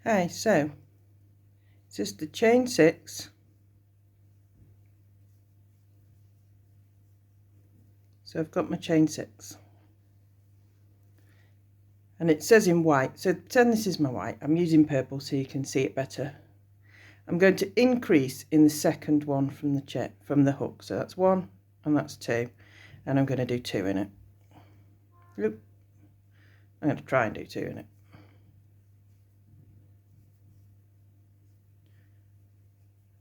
Hi, so it's just a chain 6, so I've got my chain 6 and it says in white, so pretend this is my white. I'm using purple so you can see it better. I'm going to increase in the second one from the hook, so that's 1 and that's 2, and I'm going to do 2 in it. Oop. I'm going to try and do 2 in it.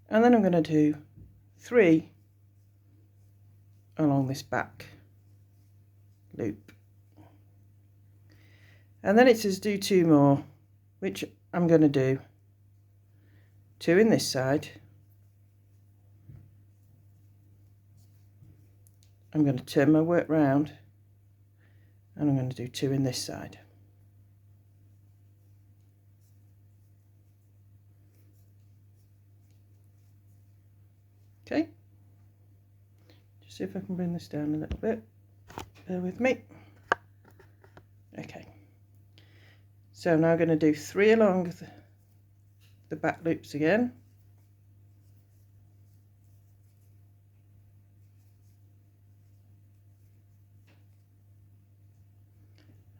And then I'm going to do 3 along this back loop. And then it says do 2 more, which I'm going to do 2 in this side. I'm going to turn my work round and I'm going to do 2 in this side. Okay, just see if I can bring this down a little bit. Bear with me. Okay, so now I'm going to do 3 along the back loops again.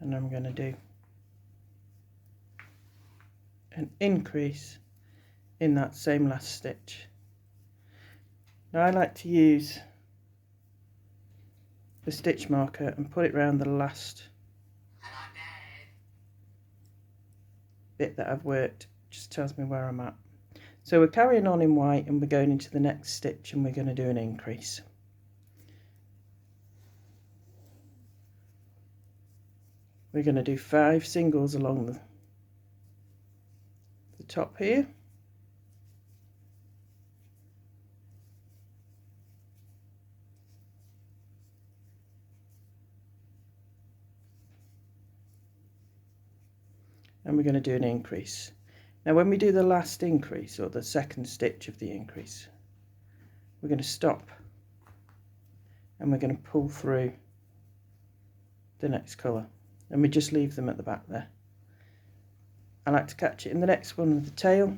And I'm going to do an increase in that same last stitch. Now I like to use the stitch marker and put it around the last bit that I've worked. Just tells me where I'm at. So we're carrying on in white and we're going into the next stitch and we're going to do an increase. We're going to do 5 singles along the top here. And we're going to do an increase. Now when we do the last increase, or the second stitch of the increase, we're going to stop and we're going to pull through the next colour, and we just leave them at the back there. I like to catch it in the next one with the tail,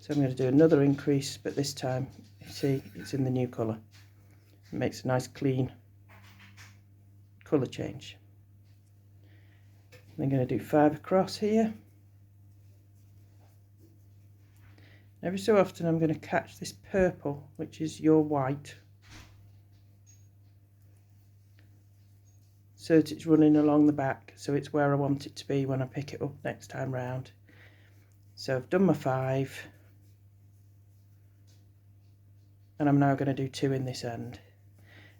so I'm going to do another increase, but this time you see it's in the new colour. It makes a nice clean colour change. I'm going to do 5 across here. Every so often I'm going to catch this purple, which is your white, so that it's running along the back, so it's where I want it to be when I pick it up next time round. So I've done my 5 and I'm now going to do 2 in this end,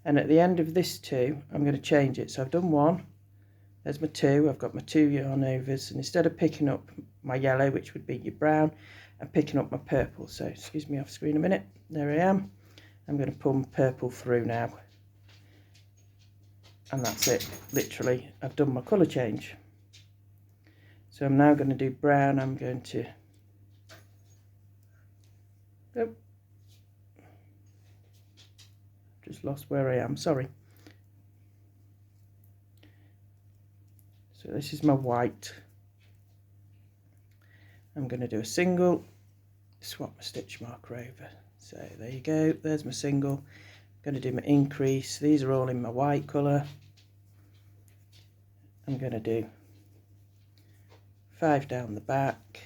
and at the end of this 2 I'm going to change it. So I've done 1, there's my 2, I've got my 2 yarn overs, and instead of picking up my yellow, which would be your brown, I'm picking up my purple. So excuse me off screen a minute, there I am. I'm going to pull my purple through now, and that's it. Literally I've done my colour change. So I'm now going to do brown. I'm going to just lost where I am, sorry. So this is my white. I'm going to do a single, swap my stitch marker over. So there you go, there's my single. I'm going to do my increase. These are all in my white colour. I'm going to do 5 down the back.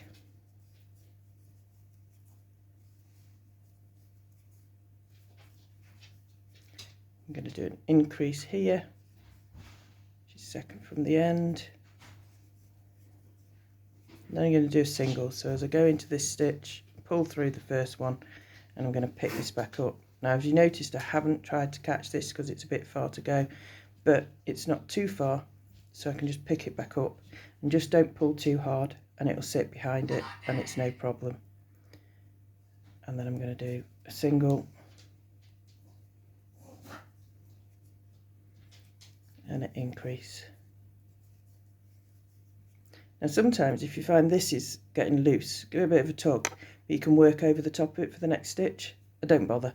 I'm going to do an increase here, which is second from the end. Then I'm going to do a single. So as I go into this stitch, pull through the first one, and I'm going to pick this back up. Now, as you noticed, I haven't tried to catch this because it's a bit far to go, but it's not too far, so I can just pick it back up, and just don't pull too hard and it'll sit behind it and it's no problem. And then I'm going to do a single and an increase. Now sometimes if you find this is getting loose, give it a bit of a tug, but you can work over the top of it for the next stitch. Don't bother,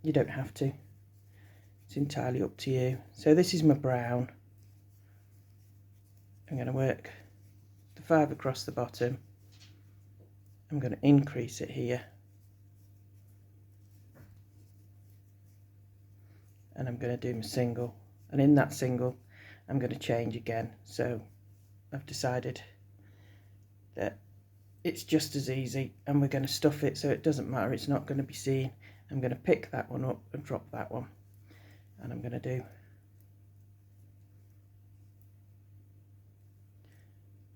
you don't have to, it's entirely up to you. So this is my brown. I'm going to work the 5 across the bottom. I'm going to increase it here, and I'm going to do my single, and in that single I'm going to change again. So I've decided that it's just as easy, and we're going to stuff it so it doesn't matter, it's not going to be seen. I'm going to pick that one up and drop that one, and I'm going to do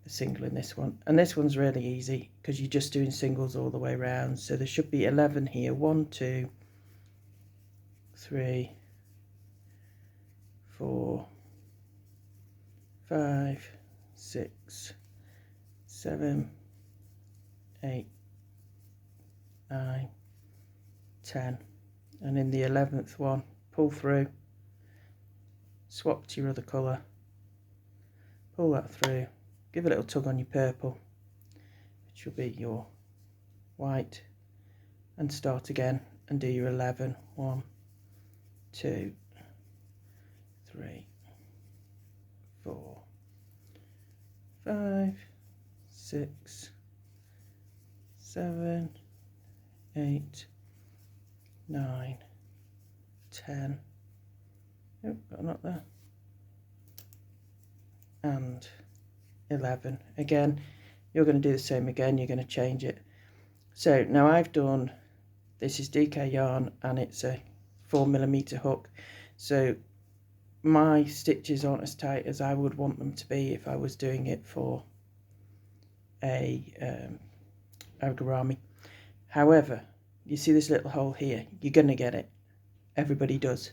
the single in this one. And this one's really easy because you're just doing singles all the way around. So there should be 11 here. 1, 2, 3, 4, 5, 6, 7, 8, 9, 10, and in the 11th one, pull through, swap to your other colour, pull that through, give a little tug on your purple, which will be your white, and start again and do your 11. 1, 2, 3, 4, 5, 6, 7, 8, 9, 10. Oh, got a knot there. And 11. Again, you're going to do the same again. You're going to change it. So now I've done, this is DK yarn, and it's a 4mm hook. So my stitches aren't as tight as I would want them to be if I was doing it for a origami. However, you see this little hole here, you're going to get it. Everybody does.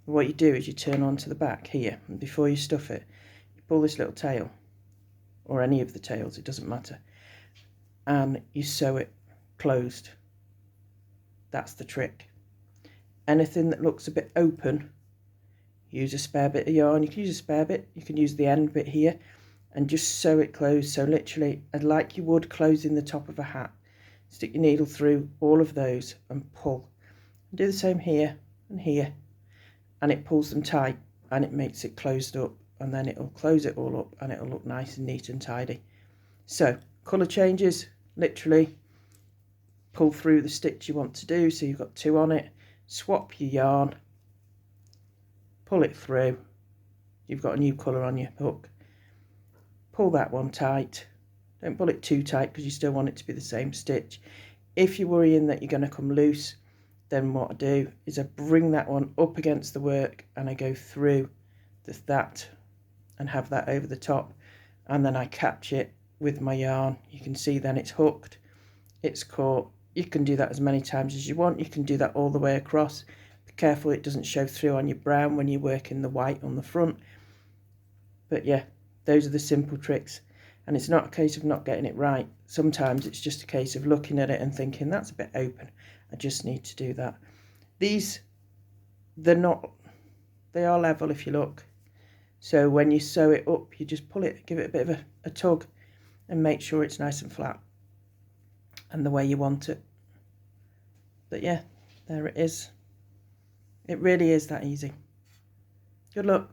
But what you do is you turn onto the back here, and before you stuff it, you pull this little tail, or any of the tails, it doesn't matter, and you sew it closed. That's the trick. Anything that looks a bit open, use a spare bit of yarn. You can use a spare bit, you can use the end bit here, and just sew it closed. So literally, like you would closing the top of a hat, stick your needle through all of those and pull. Do the same here and here, and it pulls them tight, and it makes it closed up, and then it'll close it all up, and it'll look nice and neat and tidy. So colour changes, literally pull through the stitch you want to do. So you've got 2 on it, swap your yarn, pull it through, you've got a new colour on your hook, pull that one tight. Don't pull it too tight because you still want it to be the same stitch. If you're worrying that you're going to come loose, then what I do is I bring that one up against the work, and I go through that and have that over the top, and then I catch it with my yarn. You can see then it's hooked, it's caught. You can do that as many times as you want. You can do that all the way across. Be careful it doesn't show through on your brown when you're working the white on the front. But yeah, those are the simple tricks. And it's not a case of not getting it right. Sometimes it's just a case of looking at it and thinking, that's a bit open, I just need to do that. These, they are level if you look. So when you sew it up, you just pull it, give it a bit of a tug, and make sure it's nice and flat and the way you want it. But yeah, there it is. It really is that easy. Good luck.